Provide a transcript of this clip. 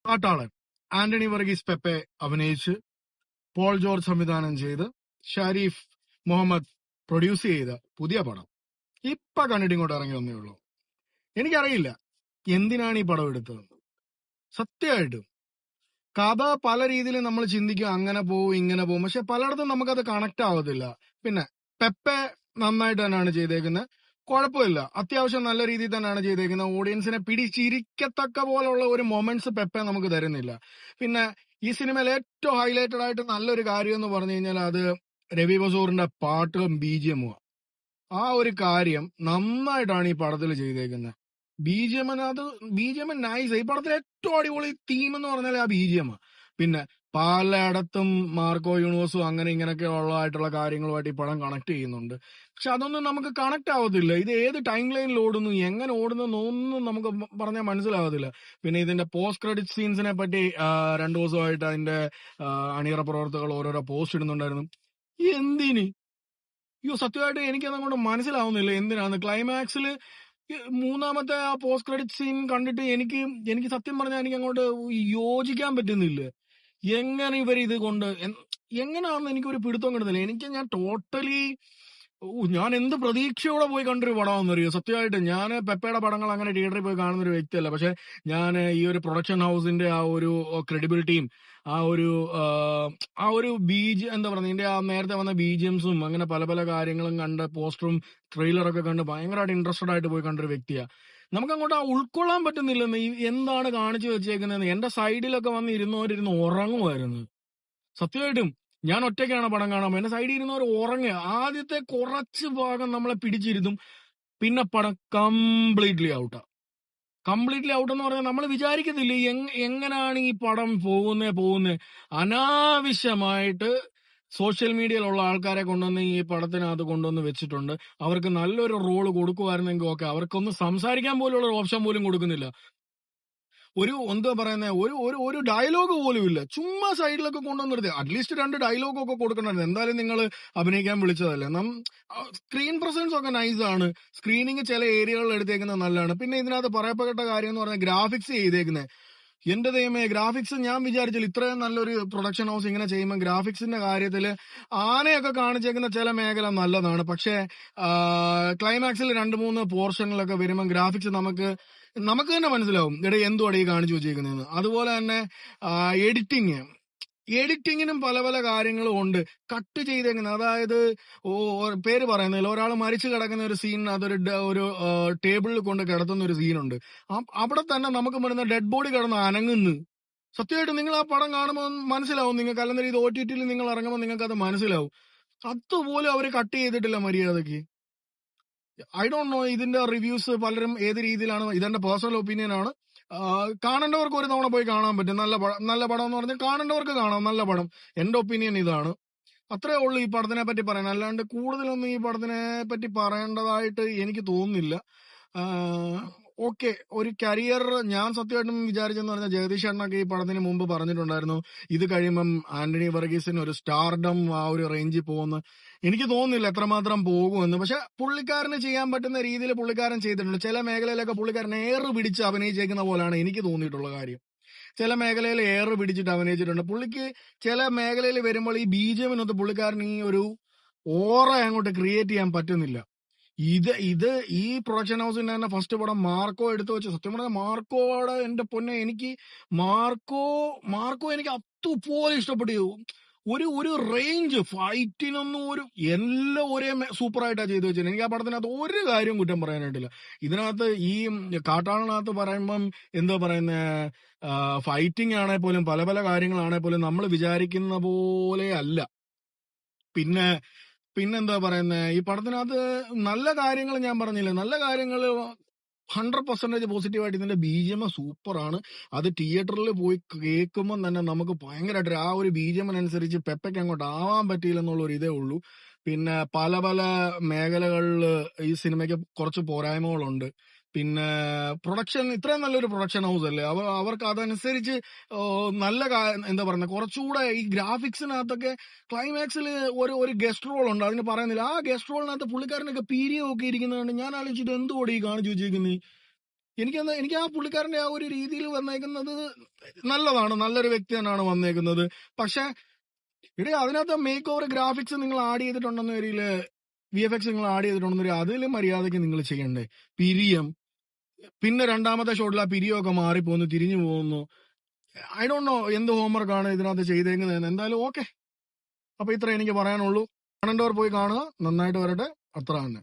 കാട്ടാളൻ ആന്റണി വർഗീസ് പെപ്പെ അഭിനയിച്ച് Paul George സംവിധാനം ചെയ്ത് ഷരീഫ് മുഹമ്മദ് പ്രൊഡ്യൂസ് ചെയ്ത പുതിയ പടം ഇപ്പൊ കണ്ടിട്ട് ഇങ്ങോട്ട് ഇറങ്ങി വന്നേ ഉള്ളൂ. എനിക്കറിയില്ല എന്തിനാണ് ഈ പടം എടുത്തതെന്ന്. സത്യമായിട്ടും കഥ പല രീതിയിൽ നമ്മൾ ചിന്തിക്കും, അങ്ങനെ പോവും ഇങ്ങനെ പോവും, പക്ഷെ പലയിടത്തും നമുക്കത് കണക്ട് ആവത്തില്ല. പിന്നെ പെപ്പെ നന്നായിട്ട് തന്നെയാണ് ചെയ്തേക്കുന്നത്, കുഴപ്പമില്ല, അത്യാവശ്യം നല്ല രീതിയിൽ തന്നെയാണ് ചെയ്തേക്കുന്നത്. ഓഡിയൻസിനെ പിടിച്ചിരിക്കത്തക്ക പോലുള്ള ഒരു മൊമെന്റ്സ് പെപ്പെ നമുക്ക് തരുന്നില്ല. പിന്നെ ഈ സിനിമയിൽ ഏറ്റവും ഹൈലൈറ്റഡ് ആയിട്ട് നല്ലൊരു കാര്യം എന്ന് പറഞ്ഞു കഴിഞ്ഞാൽ അത് രവി ബസൂറിന്റെ പാട്ടും ബിജിഎമ്മും. ആ ഒരു കാര്യം നന്നായിട്ടാണ് ഈ പടത്തിൽ ചെയ്തേക്കുന്നത്. BGM nice. ഈ പടത്തിലെ ഏറ്റവും അടിപൊളി തീം എന്ന് പറഞ്ഞാൽ ആ ബിജിഎം. പിന്നെ പലയിടത്തും മാർക്കോ യൂണിവേഴ്സും അങ്ങനെ ഇങ്ങനെയൊക്കെ ഉള്ളതായിട്ടുള്ള കാര്യങ്ങളുമായിട്ട് ഈ പടം കണക്ട് ചെയ്യുന്നുണ്ട്. പക്ഷെ അതൊന്നും നമുക്ക് കണക്ട് ആവത്തില്ല. ഇത് ഏത് ടൈം ലൈനിൽ ഓടുന്നു, എങ്ങനെ ഓടുന്നു ഒന്നും നമുക്ക് പറഞ്ഞാൽ മനസ്സിലാവത്തില്ല. പിന്നെ ഇതിന്റെ പോസ്റ്റ് ക്രെഡിറ്റ് സീൻസിനെ പറ്റി 2 ദിവസമായിട്ട് അതിന്റെ അണിയറ പ്രവർത്തകർ ഓരോരോ പോസ്റ്റ് ഇടുന്നുണ്ടായിരുന്നു. എന്തിന്? അയ്യോ, സത്യമായിട്ട് എനിക്കതങ്ങോട്ട് മനസ്സിലാവുന്നില്ല എന്തിനാന്ന്. ക്ലൈമാക്സിൽ മൂന്നാമത്തെ ആ പോസ്റ്റ് ക്രെഡിറ്റ് സീൻ കണ്ടിട്ട് എനിക്ക് സത്യം പറഞ്ഞാൽ എനിക്ക് അങ്ങോട്ട് യോജിക്കാൻ പറ്റുന്നില്ല. എങ്ങനെ ഇവർ ഇത് കൊണ്ട് എങ്ങനെയാണെന്ന് എനിക്കൊരു പിടുത്തം കിട്ടുന്നില്ല. ഞാൻ ടോട്ടലി ഞാൻ എന്ത് പ്രതീക്ഷയോടെ പോയി കണ്ടൊരു പടമാണെന്നറിയോ. സത്യമായിട്ട് ഞാൻ പെപ്പയുടെ പടങ്ങൾ അങ്ങനെ തിയേറ്ററിൽ പോയി കാണുന്ന ഒരു വ്യക്തിയല്ല. പക്ഷെ ഞാൻ ഈ ഒരു പ്രൊഡക്ഷൻ ഹൗസിന്റെ ആ ഒരു ക്രെഡിബിലിറ്റിയും ആ ഒരു എന്താ പറയുക, ഇതിന്റെ ആ നേരത്തെ വന്ന ബിജിഎംസും അങ്ങനെ പല പല കാര്യങ്ങളും കണ്ട് പോസ്റ്ററും ട്രെയിലറൊക്കെ കണ്ട് ഭയങ്കരമായിട്ട് ഇൻട്രസ്റ്റഡ് ആയിട്ട് പോയി കണ്ടൊരു വ്യക്തിയാണ്. നമുക്ക് അങ്ങോട്ട് ആ ഉൾക്കൊള്ളാൻ പറ്റുന്നില്ലെന്ന്. എന്താണ് കാണിച്ചു വെച്ചേക്കുന്നതെന്ന്. എന്റെ സൈഡിലൊക്കെ വന്ന് ഇരുന്നവരിരുന്ന് ഉറങ്ങുമായിരുന്നു. സത്യമായിട്ടും ഞാൻ ഒറ്റയ്ക്കാണ് പടം കാണാൻ. എന്റെ സൈഡിൽ ഇരുന്നവർ ഉറങ്ങുക. ആദ്യത്തെ കുറച്ച് ഭാഗം നമ്മളെ പിടിച്ചിരുത്തും, പിന്നെ പടം കംപ്ലീറ്റ്ലി ഔട്ട് എന്ന് പറഞ്ഞാൽ നമ്മൾ വിചാരിക്കത്തില്ല എങ്ങനെയാണ് ഈ പടം പോകുന്നേ. അനാവശ്യമായിട്ട് സോഷ്യൽ മീഡിയയിലുള്ള ആൾക്കാരെ കൊണ്ടുവന്ന് ഈ പടത്തിനകത്ത് കൊണ്ടുവന്ന് വെച്ചിട്ടുണ്ട്. അവർക്ക് നല്ലൊരു റോള് കൊടുക്കുമായിരുന്നെങ്കിൽ ഓക്കെ. അവർക്കൊന്ന് സംസാരിക്കാൻ പോലുള്ള ഒരു ഓപ്ഷൻ പോലും കൊടുക്കുന്നില്ല. എന്താ പറയുന്നത്, ഒരു ഡയലോഗ് പോലും ഇല്ല. ചുമ്മാ സൈഡിലൊക്കെ കൊണ്ടുവന്നിരുത്തി അറ്റ്ലീസ്റ്റ് 2 ഡയലോഗൊക്കെ കൊടുക്കണമായിരുന്നു. എന്തായാലും നിങ്ങൾ അഭിനയിക്കാൻ വിളിച്ചതല്ലേ. സ്ക്രീൻ പ്രസൻസ് ഒക്കെ നൈസാണ്. സ്ക്രീനിങ് ചില ഏരിയകളിൽ എടുത്തേക്കുന്നത് നല്ലതാണ്. പിന്നെ ഇതിനകത്ത് പറയപ്പെട്ട കാര്യം എന്ന് പറഞ്ഞാൽ ഗ്രാഫിക്സ് ചെയ്തേക്കുന്നത്. എന്റെ ദൈവമേ, ഗ്രാഫിക്സ് ഞാൻ വിചാരിച്ചില്ല ഇത്രയും നല്ലൊരു പ്രൊഡക്ഷൻ ഹൗസ് ഇങ്ങനെ ചെയ്യുമ്പോൾ ഗ്രാഫിക്സിന്റെ കാര്യത്തിൽ ആനയൊക്കെ കാണിച്ചേക്കുന്ന ചില മേഖല നല്ലതാണ്. പക്ഷേ ക്ലൈമാക്സിൽ 2-3 പോർഷനിലൊക്കെ വരുമ്പോൾ ഗ്രാഫിക്സ് നമുക്ക് തന്നെ മനസ്സിലാവും എന്തുവാണ് ഈ കാണിച്ചു വെച്ചേക്കുന്നതെന്ന്. അതുപോലെ തന്നെ എഡിറ്റിങ്ങിനും പല പല കാര്യങ്ങളും ഉണ്ട്. കട്ട് ചെയ്തേക്കുന്നത്, അതായത് പേര് പറയുന്നില്ല, ഒരാൾ മരിച്ചു കിടക്കുന്ന ഒരു സീൻ, അതൊരു ഒരു ടേബിളിൽ കൊണ്ട് കിടത്തുന്ന ഒരു സീനുണ്ട്. അവിടെ തന്നെ നമുക്ക് വരുന്ന ഡെഡ് ബോഡി കിടന്ന് അനങ്ങുന്നു. സത്യമായിട്ട് നിങ്ങൾ ആ പടം കാണുമ്പോൾ മനസ്സിലാവും നിങ്ങൾക്ക്. അല്ലെങ്കിൽ ഇത് OTT നിങ്ങൾ ഇറങ്ങുമ്പോൾ നിങ്ങൾക്ക് അത് മനസ്സിലാവും. അതുപോലും അവര് കട്ട് ചെയ്തിട്ടില്ല മര്യാദക്ക്. ഐ ഡോണ്ട് നോ ഇതിന്റെ റിവ്യൂസ് പലരും ഏത് രീതിയിലാണ്. ഇതെന്റെ പേഴ്സണൽ ഒപ്പീനിയൻ ആണ്. കാണേണ്ടവർക്ക് ഒരു തവണ പോയി കാണാൻ പറ്റും. നല്ല പടം എന്ന് പറഞ്ഞാൽ കാണേണ്ടവർക്ക് കാണാം. നല്ല പടം. എന്റെ ഒപ്പീനിയൻ ഇതാണ്. അത്രേ ഉള്ളൂ ഈ പടത്തിനെ പറ്റി പറയാൻ. അല്ലാണ്ട് കൂടുതലൊന്നും ഈ പടത്തിനെ പറ്റി പറയേണ്ടതായിട്ട് എനിക്ക് തോന്നുന്നില്ല. ഓക്കെ, ഒരു കരിയർ ഞാൻ സത്യമായിട്ടും വിചാരിച്ചെന്ന് പറഞ്ഞാൽ ജഗദീഷ് ചേട്ടനൊക്കെ ഈ പടത്തിന് മുമ്പ് പറഞ്ഞിട്ടുണ്ടായിരുന്നു ഇത് കഴിയുമ്പം ആന്റണി വർഗീസിന് ഒരു സ്റ്റാർഡം ആ ഒരു റേഞ്ചിൽ പോകുന്നു. എനിക്ക് തോന്നുന്നില്ല എത്രമാത്രം പോകുമെന്ന്. പക്ഷെ പുള്ളിക്കാരന് ചെയ്യാൻ പറ്റുന്ന രീതിയിൽ പുള്ളിക്കാരൻ ചെയ്തിട്ടുണ്ട്. ചില മേഖലയിലൊക്കെ പുള്ളിക്കാരൻ ഏറ് പിടിച്ച് അഭിനയിച്ചേക്കുന്ന പോലാണ് എനിക്ക് തോന്നിയിട്ടുള്ള കാര്യം. ചില മേഖലയിൽ ഏറ് പിടിച്ചിട്ട് അഭിനയിച്ചിട്ടുണ്ട്. പുള്ളിക്ക് ചില മേഖലയിൽ വരുമ്പോൾ ഈ ബിജിഎമ്മിനൊത്ത് പുള്ളിക്കാരൻ ഈ ഒരു ഓറ അങ്ങോട്ട് ക്രിയേറ്റ് ചെയ്യാൻ പറ്റുന്നില്ല. ഇത് ഈ പ്രൊഡക്ഷൻ ഹൗസിന്റെ തന്നെ ഫസ്റ്റ് പടം മാർക്കോ എടുത്തു വെച്ച്. സത്യം പറഞ്ഞാൽ മാർക്കോയുടെ എന്റെ പൊന്നെ, എനിക്ക് മാർക്കോ എനിക്ക് അതുപോലെ ഇഷ്ടപ്പെട്ടു. ഒരു റേഞ്ച് ഫൈറ്റിനൊന്നും എല്ലാം ഒരേ സൂപ്പറായിട്ടാണ് ചെയ്തു വെച്ചത്. എനിക്ക് ആ പടത്തിനകത്ത് ഒരു കാര്യം കുറ്റം പറയാനായിട്ടില്ല. ഇതിനകത്ത് ഈ കാട്ടാളനകത്ത് പറയുമ്പം എന്താ പറയുന്ന ഫൈറ്റിംഗ് ആണെ പോലും പല പല കാര്യങ്ങളാണെ പോലും നമ്മൾ വിചാരിക്കുന്ന പോലെ അല്ല. പിന്നെന്താ പറയുന്നത്, ഈ പടത്തിനകത്ത് നല്ല കാര്യങ്ങൾ ഞാൻ പറഞ്ഞില്ലേ, നല്ല കാര്യങ്ങൾ 100% പോസിറ്റീവായിട്ട്. ഇതിന്റെ BGM സൂപ്പറാണ്. അത് തിയേറ്ററിൽ പോയി കേൾക്കുമ്പോൾ തന്നെ നമുക്ക് ഭയങ്കരമായിട്ട് ആ ഒരു BGMനുസരിച്ച് പെപ്പയ്ക്ക് അങ്ങോട്ട് ആവാൻ പറ്റിയില്ലെന്നുള്ള ഒരു ഇതേ ഉള്ളൂ. പിന്നെ പല പല മേഖലകളിൽ ഈ സിനിമയ്ക്ക് കുറച്ച് പോരായ്മകളുണ്ട്. പിന്നെ പ്രൊഡക്ഷൻ, ഇത്രയും നല്ലൊരു പ്രൊഡക്ഷൻ ഹൗസ് അല്ലേ, അവർക്ക് അതനുസരിച്ച് നല്ല എന്താ പറയുക, കുറച്ചുകൂടെ ഈ ഗ്രാഫിക്സിനകത്തൊക്കെ ക്ലൈമാക്സിൽ ഒരു ഗസ്റ്റ് റോൾ ഉണ്ട്, അതിന് പറയുന്നില്ല. ആ ഗസ്റ്റ് റോളിനകത്ത് പുള്ളിക്കാരനൊക്കെ പീരിയൊക്കെ ഇരിക്കുന്നതുകൊണ്ട് ഞാൻ ആലോചിച്ചിട്ട് എന്തുകൂടി ഈ കാണിച്ചു വെച്ചേക്കുന്നത്. എനിക്ക് ആ പുള്ളിക്കാരന്റെ ആ ഒരു രീതിയിൽ വന്നേക്കുന്നത് നല്ലതാണ്, നല്ലൊരു വ്യക്തി തന്നെയാണ് വന്നേക്കുന്നത്. പക്ഷെ അതിനകത്ത് മേക്ക് ഓവർ ഗ്രാഫിക്സ് നിങ്ങൾ ആഡ് ചെയ്തിട്ടുണ്ടെന്ന വരിയില്, VFX നിങ്ങൾ ആഡ് ചെയ്തിട്ടുണ്ടെന്ന് വരിക, അതിൽ മര്യാദയ്ക്ക് നിങ്ങൾ ചെയ്യണ്ടേ. പിരിയം, പിന്നെ രണ്ടാമത്തെ ഷോട്ടിൽ ആ പിരിയമൊക്കെ മാറിപ്പോന്നു, തിരിഞ്ഞു പോകുന്നു. ഐ ഡോണ്ട് നോ എന്ത് ഹോംവർക്കാണ് ഇതിനകത്ത് ചെയ്തേക്കുന്നതെന്ന്. എന്തായാലും ഓക്കെ. അപ്പൊ ഇത്ര എനിക്ക് പറയാനുള്ളൂ. കാണേണ്ടവർ പോയി കാണുക, നന്നായിട്ട് വരട്ടെ, അത്ര തന്നെ.